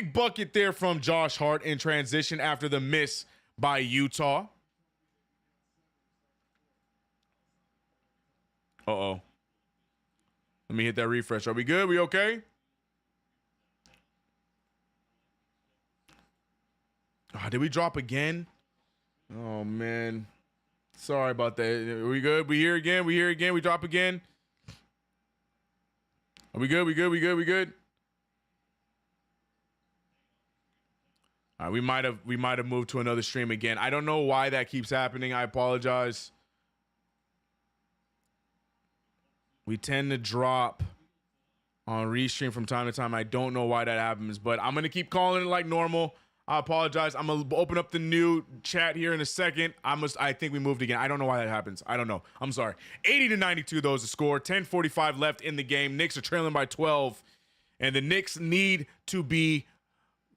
Big bucket there from Josh Hart in transition after the miss by Utah. Uh-oh. Let me hit that refresh. Are we good? We okay? Oh, did we drop again? Oh, man. Sorry about that. Are we good? We here again? We here again? We drop again? Are we good? We good? We good? We good? All right, we might have moved to another stream again. I don't know why that keeps happening. I apologize. We tend to drop on restream from time to time. I don't know why that happens, but I'm going to keep calling it like normal. I apologize. I'm going to open up the new chat here in a second. I think we moved again. I don't know why that happens. I don't know. I'm sorry. 80-92 though is the score. 10:45 left in the game. Knicks are trailing by 12, and the Knicks need to be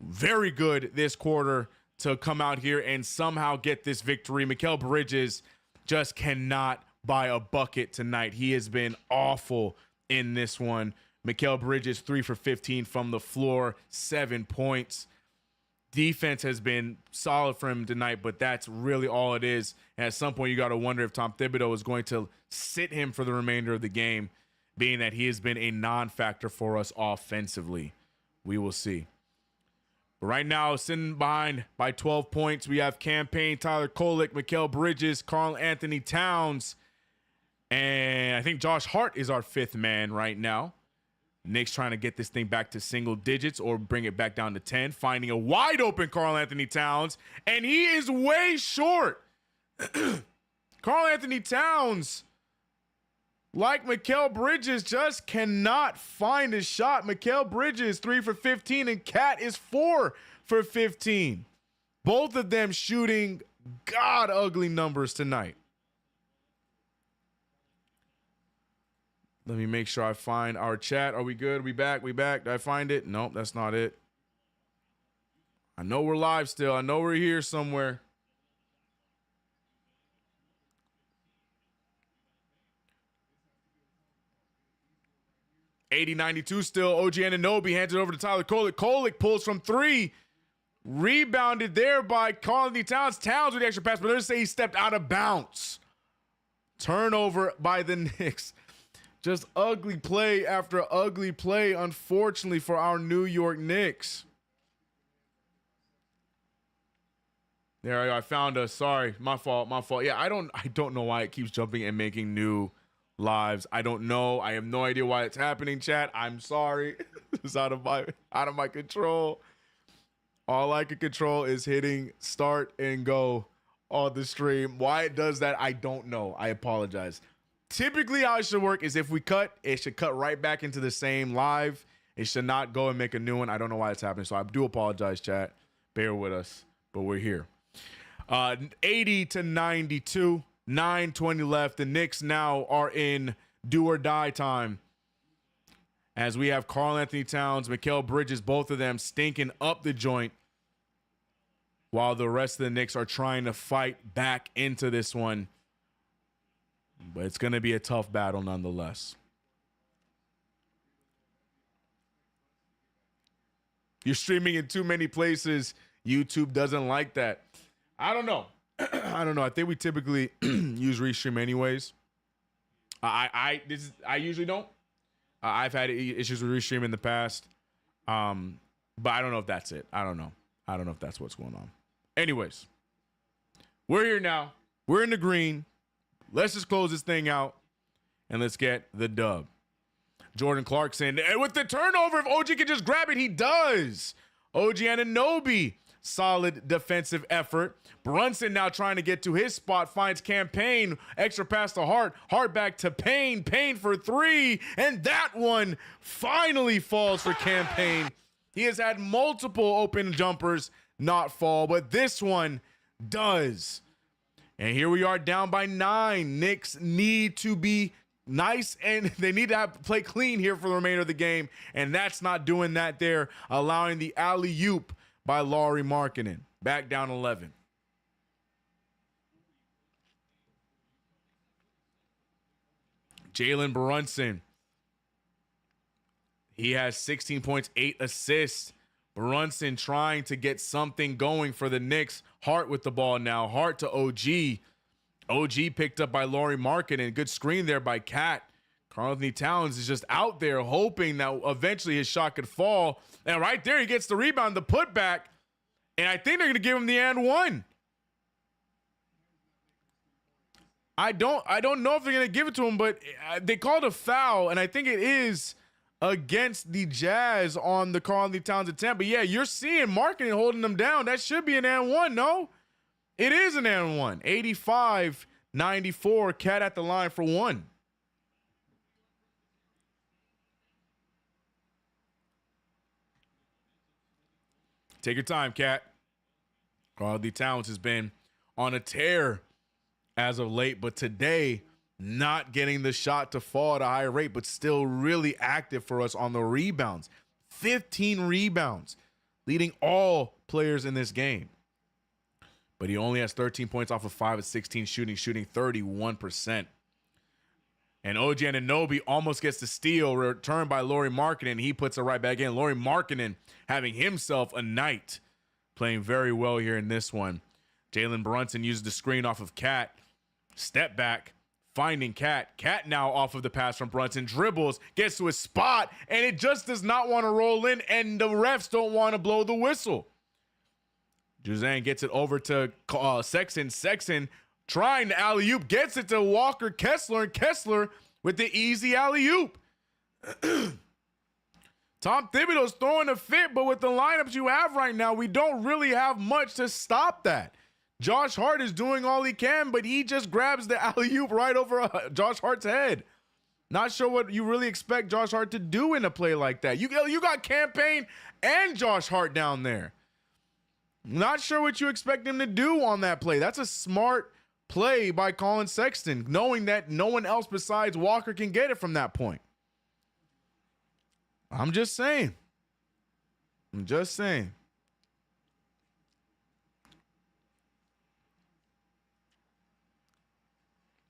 very good this quarter to come out here and somehow get this victory. Mikal Bridges just cannot buy a bucket tonight. He has been awful in this one. Mikal Bridges 3 for 15 from the floor, 7 points. Defense has been solid for him tonight, but that's really all it is. And at some point, you got to wonder if Tom Thibodeau is going to sit him for the remainder of the game, being that he has been a non-factor for us offensively. We will see. But right now, sitting behind by 12 points, we have Campaign, Tyler Kolek, Mikal Bridges, Karl Anthony Towns, and I think Josh Hart is our fifth man right now. Knicks trying to get this thing back to single digits or bring it back down to 10, finding a wide open Karl Anthony Towns, and he is way short. Karl Anthony Towns, like Mikal Bridges, just cannot find a shot. Mikal Bridges 3 for 15 and Cat is 4 for 15. Both of them shooting god ugly numbers tonight. Let me make sure I find our chat. Are we good? Are we back? We back? Did I find it? Nope, that's not it. I know we're live still. I know we're here somewhere. $80-92 still. OG Anunoby hands it over to Tyler Kolek. Kolek pulls from 3. Rebounded there by Karl Anthony Towns. Towns with the extra pass, but let's say he stepped out of bounds. Turnover by the Knicks. Just ugly play after ugly play, unfortunately, for our New York Knicks. There I found us. Sorry, my fault. Yeah, I don't know why it keeps jumping and making new lives. I don't know. I have no idea why it's happening, chat. I'm sorry. It's out of my control. All I can control is hitting start and go on the stream. Why it does that, I don't know. I apologize. Typically, how it should work is if we cut, it should cut right back into the same live. It should not go and make a new one. I don't know why it's happening, so I do apologize, chat. Bear with us, but we're here. 80-92, 9:20 left. The Knicks now are in do or die time, as we have Karl Anthony Towns, Mikal Bridges, both of them stinking up the joint, while the rest of the Knicks are trying to fight back into this one. But it's going to be a tough battle nonetheless. You're streaming in too many places. YouTube doesn't like that. I don't know. I don't know. I think we typically use restream anyways. I usually don't. I've had issues with restream in the past. But I don't know if that's it. I don't know. I don't know if that's what's going on. Anyways, we're here now. We're in the green. Let's just close this thing out and let's get the dub. Jordan Clarkson, and with the turnover, if OG can just grab it, he does. OG Anunoby, solid defensive effort. Brunson now trying to get to his spot, finds Campaign, extra pass to Hart. Hart back to Payne. Payne for 3, and that one finally falls for Campaign. He has had multiple open jumpers not fall, but this one does. And here we are down by 9. Knicks need to be nice, and they need to play clean here for the remainder of the game, and that's not doing that there, allowing the alley-oop by Lauri Markkanen. Back down 11. Jalen Brunson. He has 16 points, 8 assists Brunson trying to get something going for the Knicks. Hart with the ball now. Hart to OG. OG picked up by Lauri Markkanen. Good screen there by Cat. Karl-Anthony Towns is just out there hoping that eventually his shot could fall. And right there, he gets the rebound, the putback. And I think they're going to give him the and one. I don't know if they're going to give it to him, but they called a foul, and I think it is against the Jazz on the Karl-Anthony Towns attempt. But yeah, you're seeing Markkanen holding them down. That should be an and one, no? It is an and one. 85-94, Cat at the line for one. Take your time, Cat. Karl-Anthony Towns has been on a tear as of late, but today not getting the shot to fall at a higher rate, but still really active for us on the rebounds. 15 rebounds, leading all players in this game. But he only has 13 points off of 5 of 16 shooting 31%. And OG Anunoby almost gets the steal, returned by Lauri Markkanen. He puts it right back in. Lauri Markkanen having himself a night, playing very well here in this one. Jalen Brunson uses the screen off of Cat. Step back, finding Cat. Cat now off of the pass from Brunson. Dribbles, gets to his spot, and it just does not want to roll in, and the refs don't want to blow the whistle. Juzang gets it over to Sexton. Sexton trying to alley-oop, gets it to Walker Kessler, and Kessler with the easy alley-oop. Tom Thibodeau's throwing a fit, but with the lineups you have right now, we don't really have much to stop that. Josh Hart is doing all he can, but he just grabs the alley-oop right over Josh Hart's head. Not sure what you really expect Josh Hart to do in a play like that. You got Campaign and Josh Hart down there. Not sure what you expect him to do on that play. That's a smart play by Colin Sexton, knowing that no one else besides Walker can get it from that point. I'm just saying.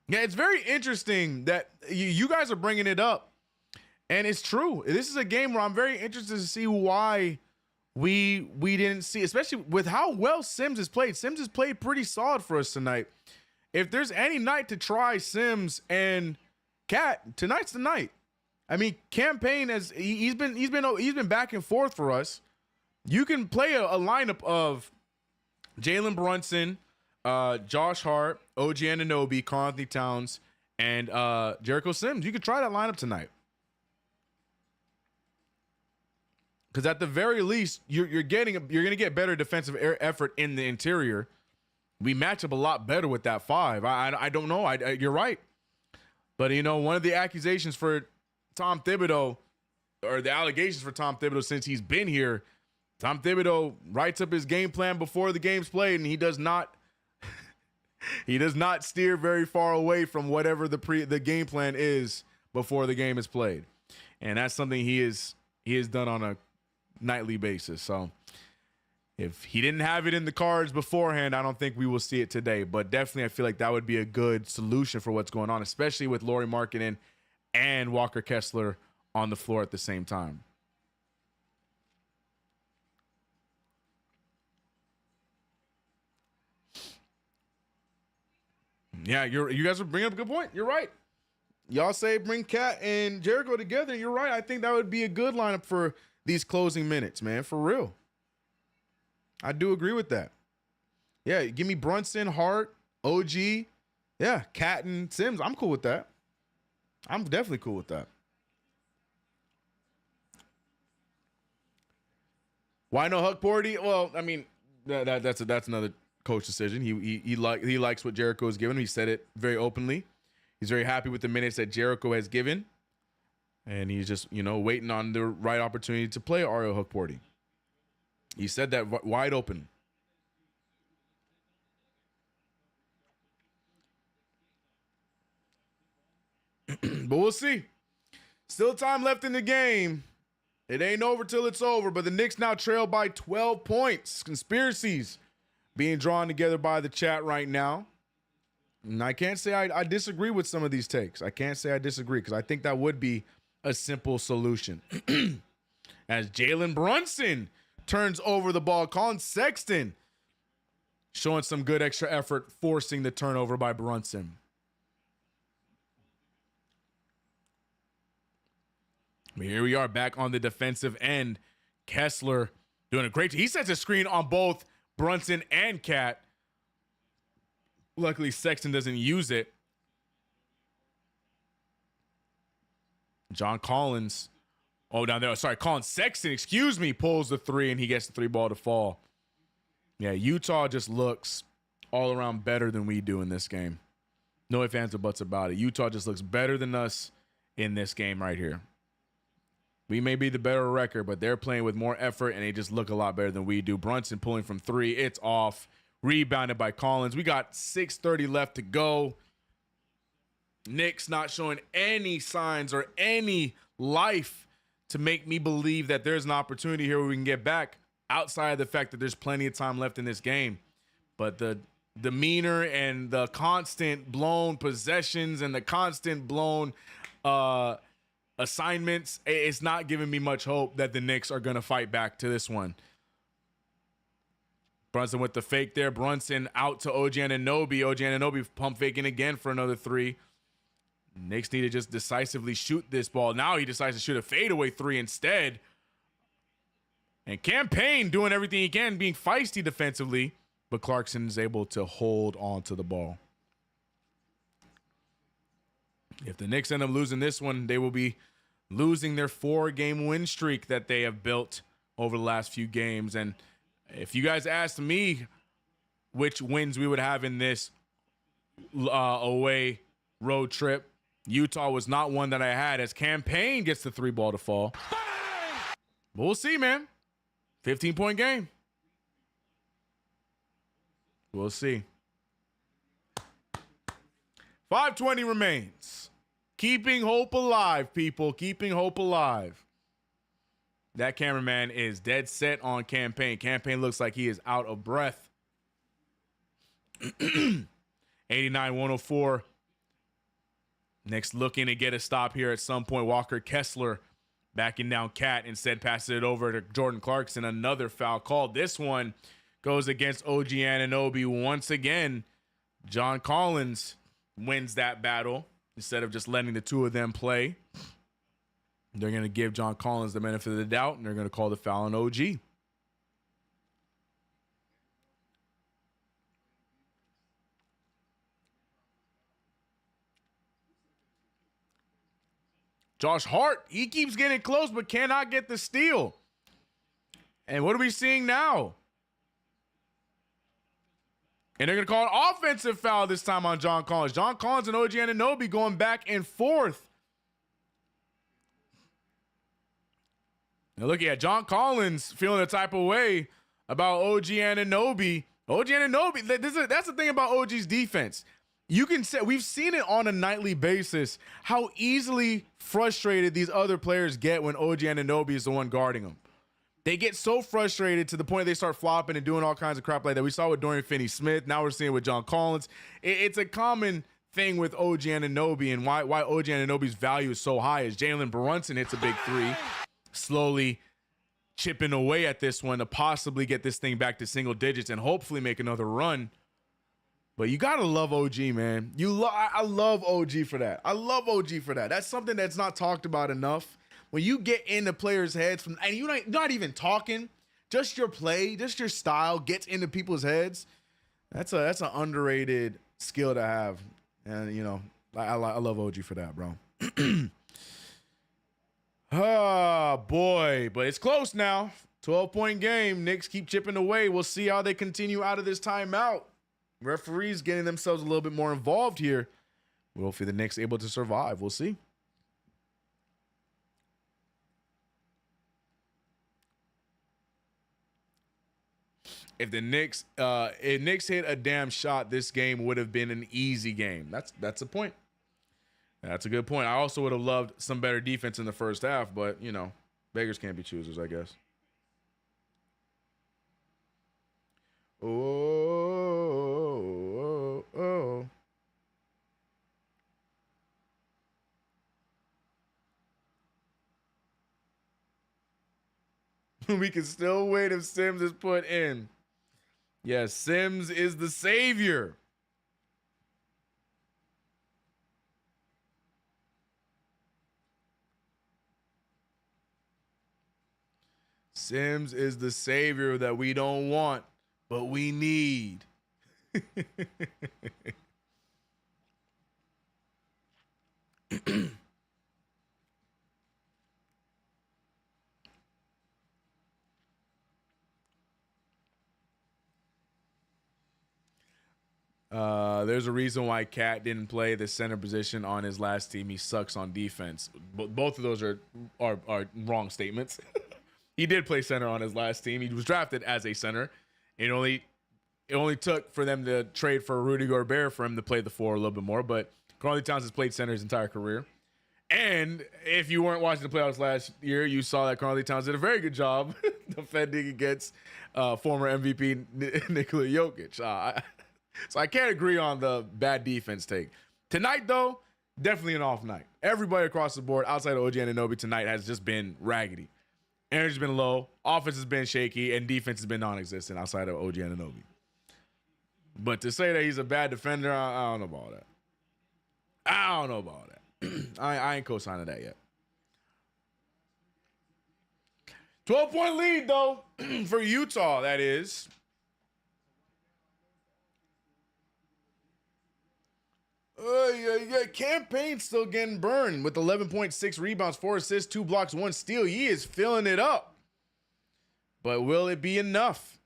Yeah, it's very interesting that you guys are bringing it up. And it's true. This is a game where I'm very interested to see why we didn't see, especially with how well Sims has played. Sims has played pretty solid for us tonight. If there's any night to try Sims and Cat, tonight's the night. I mean, Campaign he's been back and forth for us. You can play a lineup of Jalen Brunson, Josh Hart, OG Anunoby, Karl-Anthony Towns, and Jericho Sims. You could try that lineup tonight. Because at the very least, you're going to get better defensive effort in the interior. We match up a lot better with that five. I don't know. You're right. But, one of the accusations for Tom Thibodeau, or the allegations for Tom Thibodeau since he's been here, Tom Thibodeau writes up his game plan before the game's played, and he does not steer very far away from whatever the game plan is before the game is played. And that's something he has done on a nightly basis. So if he didn't have it in the cards beforehand, I don't think we will see it today. But definitely I feel like that would be a good solution for what's going on, especially with Lauri Markkanen and Walker Kessler on the floor at the same time. Yeah, you guys are bringing up a good point. You're right. Y'all say bring Cat and Jericho together. You're right. I think that would be a good lineup for these closing minutes, man. For real. I do agree with that. Yeah, give me Brunson, Hart, OG. Yeah, Cat and Sims. I'm cool with that. I'm definitely cool with that. Why no Huck Porty? Well, I mean, that's another coach decision. He likes what Jericho has given him. He said it very openly. He's very happy with the minutes that Jericho has given. And he's just, waiting on the right opportunity to play Ario Huck Porty. He said that wide open. But we'll see. Still time left in the game. It ain't over till it's over, but the Knicks now trail by 12 points. Conspiracies being drawn together by the chat right now. And I can't say I disagree with some of these takes. I can't say I disagree because I think that would be a simple solution. As Jalen Brunson turns over the ball. Colin Sexton showing some good extra effort, forcing the turnover by Brunson. Here we are back on the defensive end. Kessler doing a great job. He sets a screen on both Brunson and Cat. Luckily, Sexton doesn't use it. John Collins. Oh, down there. Sorry, Colin Sexton, excuse me, pulls the three, and he gets the three ball to fall. Yeah, Utah just looks all around better than we do in this game. No ifs, ands, or buts about it. Utah just looks better than us in this game right here. We may be the better record, but they're playing with more effort, and they just look a lot better than we do. Brunson pulling from three. It's off. Rebounded by Collins. We got 6:30 left to go. Knicks not showing any signs or any life to make me believe that there's an opportunity here where we can get back, outside of the fact that there's plenty of time left in this game. But the demeanor and the constant blown possessions and the constant blown assignments, it's not giving me much hope that the Knicks are going to fight back to this one. Brunson with the fake there. Brunson out to OG Anunoby. OG Anunoby pump faking again for another three. Knicks need to just decisively shoot this ball. Now he decides to shoot a fadeaway three instead. And Campaign doing everything he can, being feisty defensively, but Clarkson is able to hold on to the ball. If the Knicks end up losing this one, they will be losing their 4-game win streak that they have built over the last few games. And if you guys asked me which wins we would have in this away road trip, Utah was not one that I had, as Campaign gets the three ball to fall. But we'll see, man. 15-point game. We'll see. 5:20 remains. Keeping hope alive, people. Keeping hope alive. That cameraman is dead set on Campaign. Campaign looks like he is out of breath. 89-104. Knicks looking to get a stop here at some point. Walker Kessler backing down Cat, instead passes it over to Jordan Clarkson. Another foul called. This one goes against OG Anunoby once again. John Collins wins that battle instead of just letting the two of them play. They're going to give John Collins the benefit of the doubt, and they're going to call the foul on OG. Josh Hart, he keeps getting close but cannot get the steal. And what are we seeing now? And they're going to call an offensive foul this time on John Collins. John Collins and OG Anunoby going back and forth. Now look at John Collins feeling a type of way about OG Anunoby. OG Anunoby, that's the thing about OG's defense. You can say, we've seen it on a nightly basis, how easily frustrated these other players get when OG Anunoby is the one guarding them. They get so frustrated to the point they start flopping and doing all kinds of crap like that. We saw with Dorian Finney-Smith. Now we're seeing it with John Collins. It's a common thing with OG Anunoby, and why OG Anunoby's value is so high is Jalen Brunson hits a big three, slowly chipping away at this one to possibly get this thing back to single digits and hopefully make another run. But you gotta love OG, man. I love OG for that. I love OG for that. That's something that's not talked about enough. When you get into players' heads and you're not even talking, just your play, just your style gets into people's heads. That's an underrated skill to have, and you know I love OG for that, bro. Oh boy, but it's close now. 12-point game. Knicks keep chipping away. We'll see how they continue out of this timeout. Referees getting themselves a little bit more involved here. Hopefully the Knicks able to survive. We'll see. If the Knicks hit a damn shot, this game would have been an easy game. That's a point. That's a good point. I also would have loved some better defense in the first half, but you know, beggars can't be choosers, I guess. Oh. We can still wait if Sims is put in. Yes, Sims is the savior. Sims is the savior that we don't want, but we need. There's a reason why Cat didn't play the center position on his last team. He sucks on defense. Both of those are wrong statements. He did play center on his last team. He was drafted as a center. It only took for them to trade for Rudy Gobert for him to play the four a little bit more. But Karl Towns has played center his entire career. And if you weren't watching the playoffs last year, you saw that Karl Towns did a very good job defending against former MVP Nikola Jokic. So I can't agree on the bad defense take. Tonight, though, definitely an off night. Everybody across the board outside of OG Anunoby tonight has just been raggedy. Energy's been low, offense has been shaky, and defense has been non-existent outside of OG Anunoby. But to say that he's a bad defender, I don't know about that. I don't know about that. I ain't co-signing that yet. 12-point lead, though, for Utah, that is. Campaign's still getting burned with 11.6 rebounds, 4 assists, 2 blocks, 1 steal. He is filling it up. But will it be enough?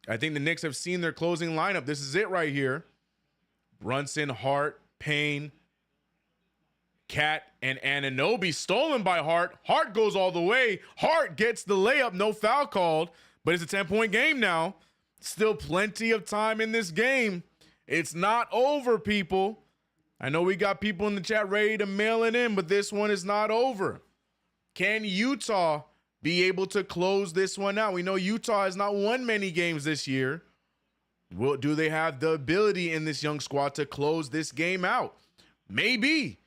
I think the Knicks have seen their closing lineup. This is it right here. Brunson, Hart, Payne, Cat, and Anunoby. Stolen by Hart. Hart goes all the way. Hart gets the layup. No foul called. But it's a 10-point game now. Still plenty of time in this game. It's not over, people. I know we got people in the chat ready to mail it in, but this one is not over. Can Utah be able to close this one out? We know Utah has not won many games this year. Do they have the ability in this young squad to close this game out? Maybe.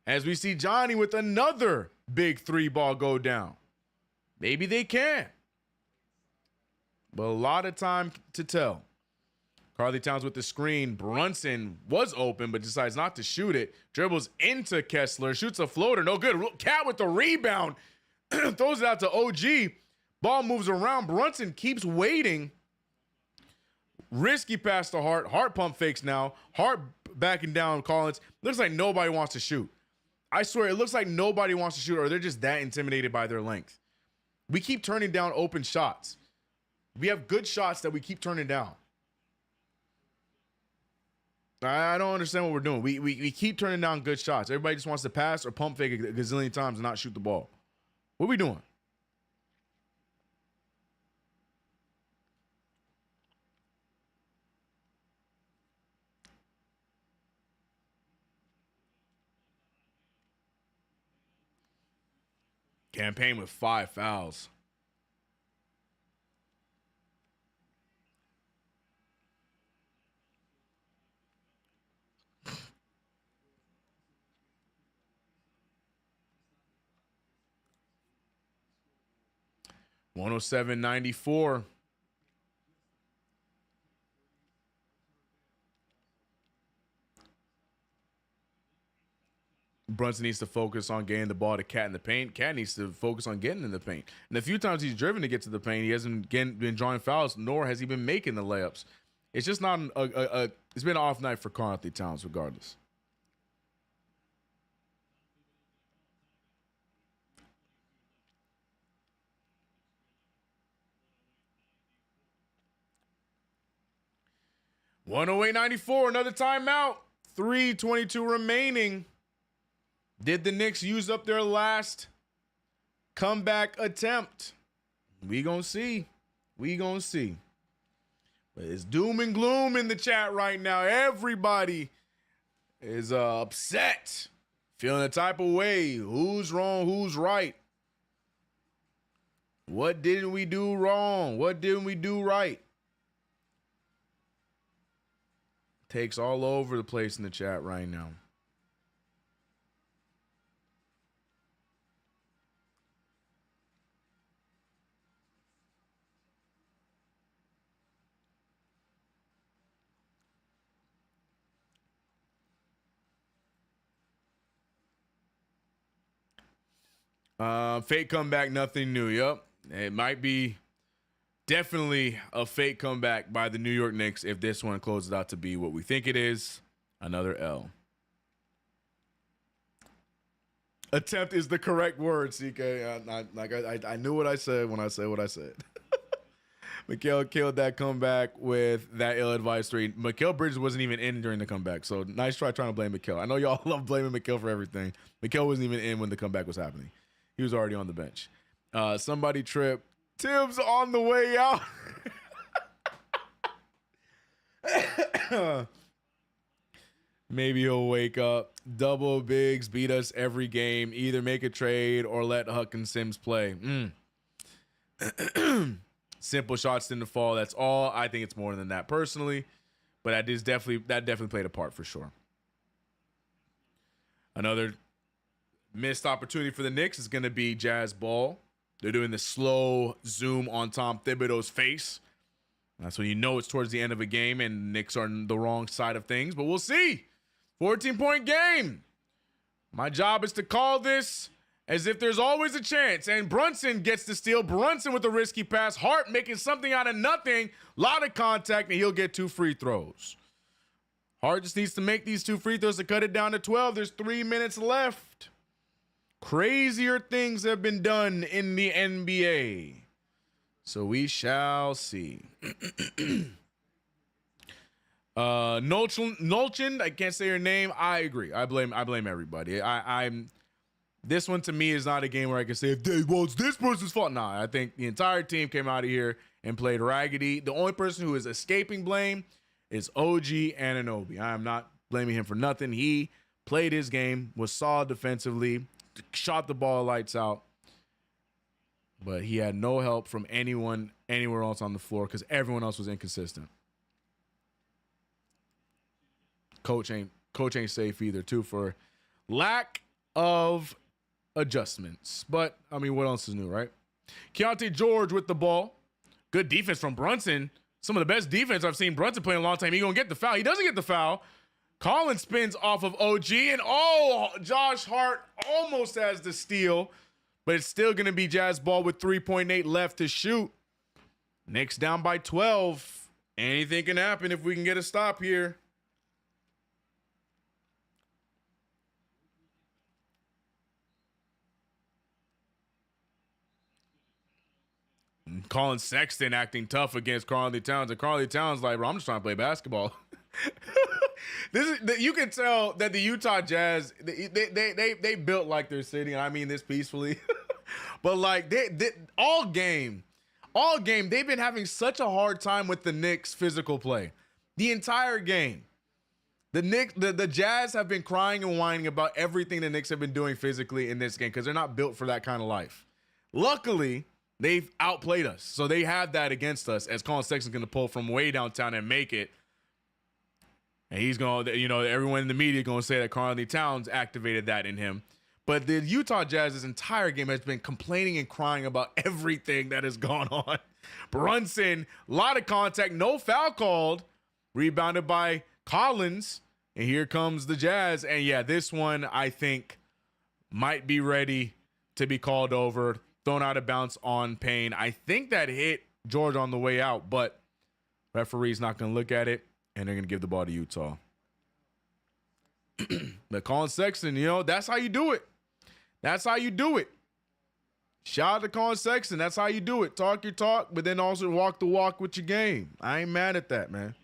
As we see Johnny with another big 3-ball go down. Maybe they can. But a lot of time to tell. Karl Towns with the screen. Brunson was open, but decides not to shoot it. Dribbles into Kessler. Shoots a floater. No good. Cat with the rebound. Throws it out to OG. Ball moves around. Brunson keeps waiting. Risky pass to Hart. Hart pump fakes now. Hart backing down Collins. Looks like nobody wants to shoot. I swear, it looks like nobody wants to shoot, or they're just that intimidated by their length. We keep turning down open shots. We have good shots that we keep turning down. I don't understand what we're doing. We keep turning down good shots. Everybody just wants to pass or pump fake a gazillion times and not shoot the ball. What are we doing? Campaign with 5 fouls. $107.94. Brunson needs to focus on getting the ball to Cat in the paint. Cat needs to focus on getting in the paint. And a few times he's driven to get to the paint, he hasn't been drawing fouls, nor has he been making the layups. It's just not it's been an off night for Karl Towns regardless. $108.94, another timeout. 3:22 remaining. Did the Knicks use up their last comeback attempt? We gonna see. We gonna see. But it's doom and gloom in the chat right now. Everybody is upset, feeling a type of way. Who's wrong? Who's right? What didn't we do wrong? What didn't we do right? Takes all over the place in the chat right now. Fake comeback, nothing new. Yep. It might be definitely a fake comeback by the New York Knicks if this one closes out to be what we think it is. Another L. Attempt is the correct word, CK. I knew what I said when I said what I said. Mikal killed that comeback with that ill-advised three. Mikal Bridges wasn't even in during the comeback, so nice try trying to blame Mikal. I know y'all love blaming Mikal for everything. Mikal wasn't even in when the comeback was happening. He was already on the bench. Somebody tripped. Tibbs on the way out. Maybe he'll wake up. Double bigs beat us every game. Either make a trade or let Huck and Sims play. Simple shots didn't fall. That's all. I think it's more than that personally, but that definitely played a part for sure. Another missed opportunity for the Knicks is going to be Jazz ball. They're doing the slow zoom on Tom Thibodeau's face. That's when you know it's towards the end of a game and Knicks are on the wrong side of things, but we'll see. 14-point game. My job is to call this as if there's always a chance. And Brunson gets the steal. Brunson with the risky pass. Hart making something out of nothing. A lot of contact, and he'll get 2 free throws. Hart just needs to make these 2 free throws to cut it down to 12. There's 3 minutes left. Crazier things have been done in the NBA. So we shall see. Nolchand, I can't say her name. I agree. I blame everybody. I'm this one to me is not a game where I can say well, it's this person's fault. Nah, I think the entire team came out of here and played raggedy. The only person who is escaping blame is OG Anunoby. I am not blaming him for nothing. He played his game, was solid defensively, shot the ball lights out, but he had no help from anyone anywhere else on the floor because everyone else was inconsistent. Coach ain't safe either, too, for lack of adjustments. But, I mean, what else is new, right? Keontae George with the ball. Good defense from Brunson. Some of the best defense I've seen Brunson play in a long time. He's going to get the foul. He doesn't get the foul. Collins spins off of OG. And, Josh Hart almost has the steal. But it's still going to be Jazz ball with 3.8 left to shoot. Knicks down by 12. Anything can happen if we can get a stop here. Colin Sexton acting tough against Karl-Anthony Towns, and Karl-Anthony Towns like, bro, I'm just trying to play basketball. You can tell that the Utah Jazz they built like they're sitting, and I mean this peacefully, but like they all game they've been having such a hard time with the Knicks' physical play, the entire game. The Jazz have been crying and whining about everything the Knicks have been doing physically in this game because they're not built for that kind of life. Luckily, they've outplayed us, so they have that against us as Colin Sexton's going to pull from way downtown and make it. And he's going to, everyone in the media going to say that Karl-Anthony Towns activated that in him. But the Utah Jazz's entire game has been complaining and crying about everything that has gone on. Brunson, a lot of contact, no foul called, rebounded by Collins. And here comes the Jazz. And yeah, this one I think might be ready to be called over. Thrown out of bounds on Payne. I think that hit George on the way out, but referee's not going to look at it, and they're going to give the ball to Utah. But Colin Sexton, that's how you do it. That's how you do it. Shout out to Colin Sexton. That's how you do it. Talk your talk, but then also walk the walk with your game. I ain't mad at that, man.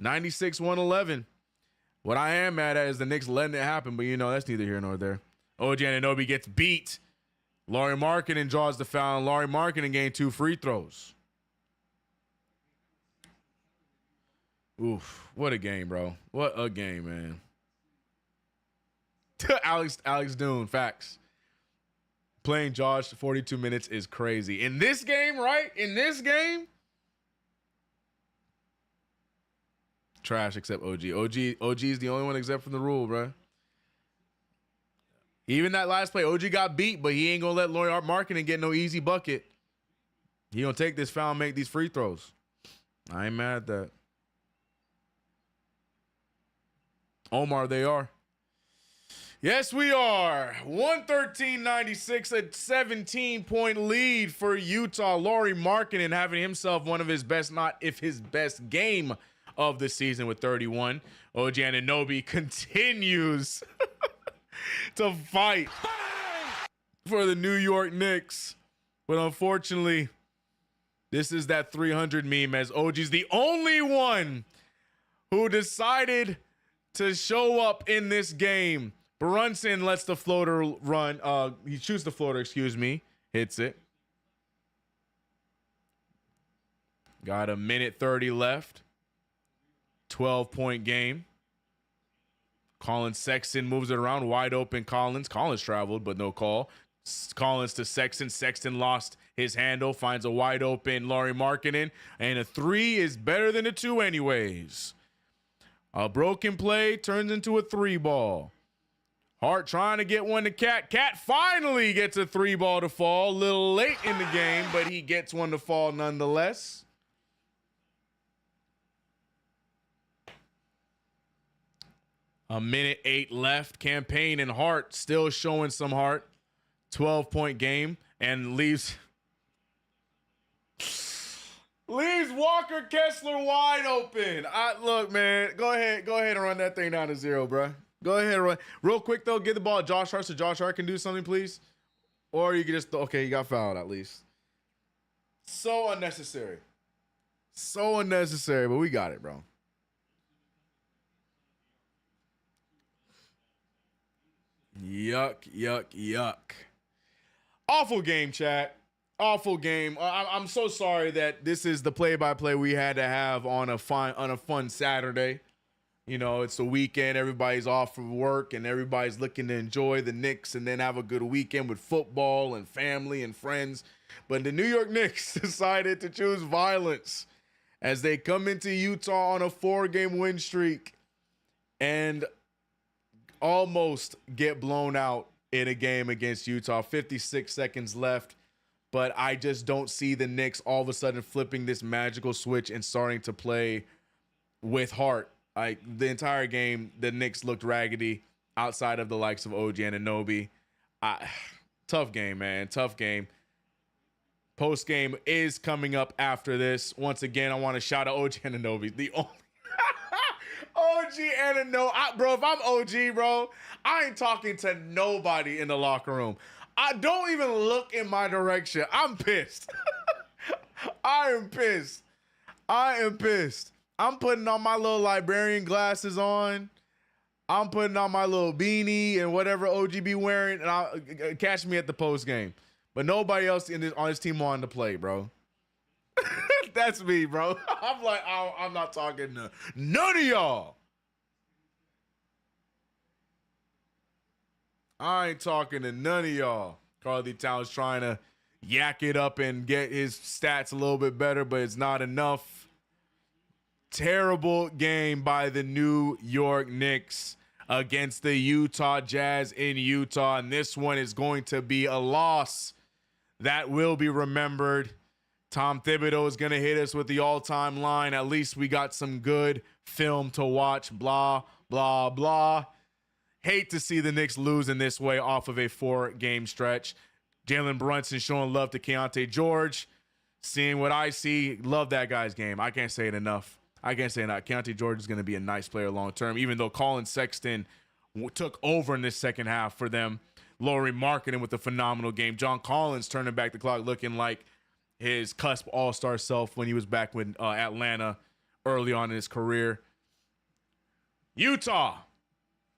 96-111. What I am mad at is the Knicks letting it happen, but that's neither here nor there. OG Anunoby gets beat. Lauri Markkanen draws the foul, and Lauri Markkanen gained 2 free throws. Oof, what a game, bro. What a game, man. Alex Dune, facts. Playing Josh 42 minutes is crazy. In this game, right? In this game? Trash except OG. OG is the only one exempt from the rule, bro. Even that last play, OG got beat, but he ain't going to let Lauri Markkanen get no easy bucket. He going to take this foul and make these free throws. I ain't mad at that. Omar, they are. Yes, we are. 113-96, a 17-point lead for Utah. Lauri Markkanen having himself one of his best, not if his best game of the season with 31. OG Anunoby continues to fight for the New York Knicks. But unfortunately, this is that 300 meme, as OG's the only one who decided to show up in this game. Brunson lets the floater run. He shoots the floater, excuse me. Hits it. Got a minute 30 left. 12-point game. Collins Sexton moves it around. Wide open Collins. Collins traveled, but no call. Collins to Sexton. Sexton lost his handle. Finds a wide open Lauri Markkanen. And a 3 is better than a 2 anyways. A broken play turns into a 3 ball. Hart trying to get one to Cat. Cat finally gets a 3 ball to fall. A little late in the game, but he gets one to fall nonetheless. A minute 8 left. Campaign and Hart still showing some heart. 12-point game and leaves Walker Kessler wide open. Look, man, go ahead and run that thing down to 0, bro. Go ahead and run. Real quick, though, get the ball to Josh Hart so Josh Hart can do something, please. Or you can just, okay, you got fouled at least. So unnecessary. So unnecessary, but we got it, bro. Yuck, yuck, yuck. Awful game, chat. Awful game. I'm so sorry that this is the play-by-play we had to have on a fun Saturday. You know, it's the weekend. Everybody's off from work, and everybody's looking to enjoy the Knicks and then have a good weekend with football and family and friends. But the New York Knicks decided to choose violence as they come into Utah on a 4-game win streak and almost get blown out in a game against Utah. 56 seconds left. But I just don't see the Knicks all of a sudden flipping this magical switch and starting to play with heart. Like the entire game, the Knicks looked raggedy outside of the likes of OG Anunoby. Tough game, man. Tough game. Post game is coming up after this. Once again, I want to shout out OG Anunoby. The only OG Anunoby. Bro, if I'm OG, bro, I ain't talking to nobody in the locker room. I don't even look in my direction. I'm pissed. I am pissed. I am pissed. I'm putting on my little librarian glasses on. I'm putting on my little beanie and whatever OG be wearing, and I'll catch me at the post game. But nobody else on this team wanted to play, bro. That's me, bro. I'm like, I'm not talking to none of y'all. I ain't talking to none of y'all. Carly Towns trying to yak it up and get his stats a little bit better, but it's not enough. Terrible game by the New York Knicks against the Utah Jazz in Utah. And this one is going to be a loss that will be remembered. Tom Thibodeau is going to hit us with the all-time line. At least we got some good film to watch. Blah, blah, blah. Hate to see the Knicks lose in this way off of a 4-game stretch. Jalen Brunson showing love to Keontae George. Seeing what I see, love that guy's game. I can't say it enough. I can't say enough. Keontae George is going to be a nice player long term, even though Colin Sexton took over in this second half for them. Lauri Markkanen with a phenomenal game. John Collins turning back the clock, looking like his cusp all-star self when he was back with Atlanta early on in his career. Utah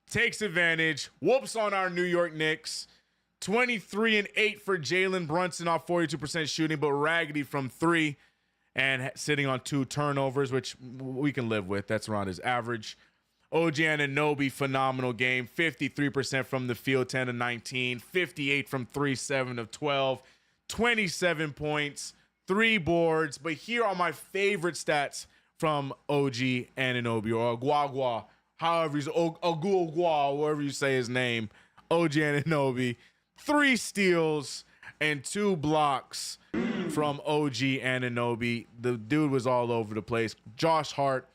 takes advantage, whoops on our New York Knicks. 23-8 for Jalen Brunson off 42% shooting, but raggedy from 3 and sitting on 2 turnovers, which we can live with. That's around his average. OG Anunoby, phenomenal game. 53% from the field, 10 of 19. 58 from 3, 7 of 12. 27 points, 3 boards. But here are my favorite stats from OG Anunoby, or Guagua, however he's Ogua, whatever you say his name. OG Anunoby. 3 steals and 2 blocks from OG Anunoby. The dude was all over the place. Josh Hart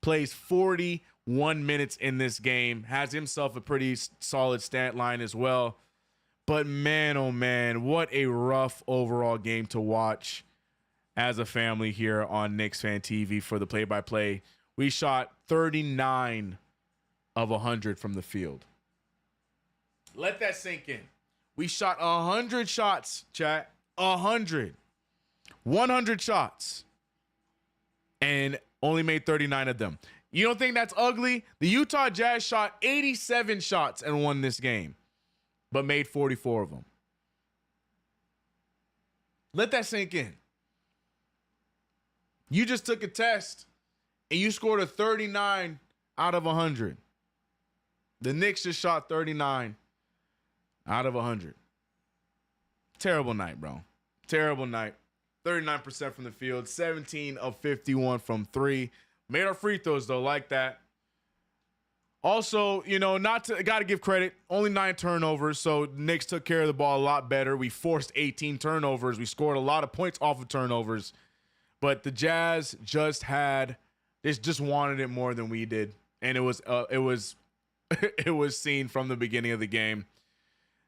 plays 40 1 minutes in this game. Has himself a pretty solid stat line as well. But man, oh man, what a rough overall game to watch as a family here on KnicksFanTV for the play-by-play. We shot 39 of 100 from the field. Let that sink in. We shot 100 shots, chat. 100 shots. And only made 39 of them. You don't think that's ugly? The Utah Jazz shot 87 shots and won this game, but made 44 of them. Let that sink in. You just took a test and you scored a 39 out of 100. The Knicks just shot 39 out of 100. Terrible night, bro. Terrible night. 39% from the field, 17 of 51 from three. Made our free throws, though, like that. Also, got to give credit, only 9 turnovers, so Knicks took care of the ball a lot better. We forced 18 turnovers. We scored a lot of points off of turnovers. But the Jazz just wanted it more than we did. And it was it was seen from the beginning of the game.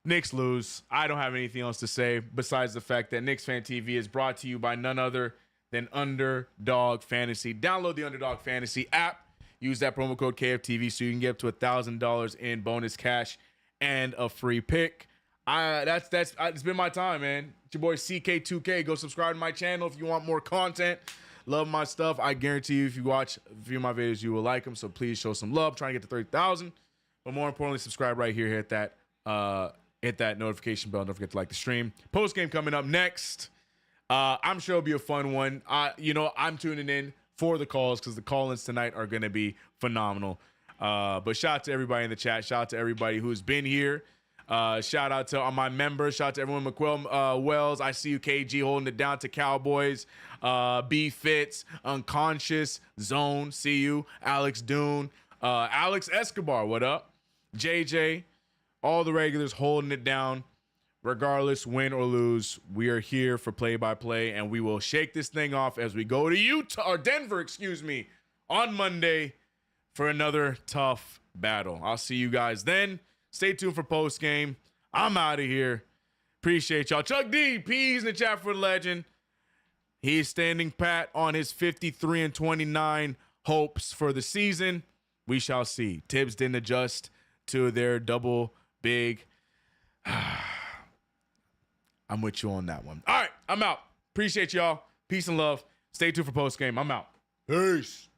Knicks lose. I don't have anything else to say besides the fact that KnicksFanTV is brought to you by none other than Underdog Fantasy. Download the Underdog Fantasy app. Use that promo code KFTV so you can get up to $1,000 in bonus cash and a free pick. It's been my time, man. It's your boy CK2K. Go subscribe to my channel if you want more content. Love my stuff. I guarantee you, if you watch a few of my videos, you will like them. So please show some love. I'm trying to get to 30,000. But more importantly, subscribe right here. Hit that notification bell. Don't forget to like the stream. Post game coming up next. I'm sure it'll be a fun one. I'm tuning in for the calls because the call-ins tonight are going to be phenomenal. But shout out to everybody in the chat. Shout out to everybody who's been here. Shout out to my members. Shout out to everyone. McQuell Wells. I see you, KG, holding it down to Cowboys. B Fitz, Unconscious, Zone. See you. Alex Dune. Alex Escobar. What up? JJ. All the regulars holding it down. Regardless, win or lose, we are here for play-by-play, and we will shake this thing off as we go to Denver, on Monday for another tough battle. I'll see you guys then. Stay tuned for post-game. I'm out of here. Appreciate y'all. Chuck D, P's in the chat for the legend. He's standing pat on his 53-29 hopes for the season. We shall see. Tibbs didn't adjust to their double big. I'm with you on that one. All right, I'm out. Appreciate y'all. Peace and love. Stay tuned for post game. I'm out. Peace.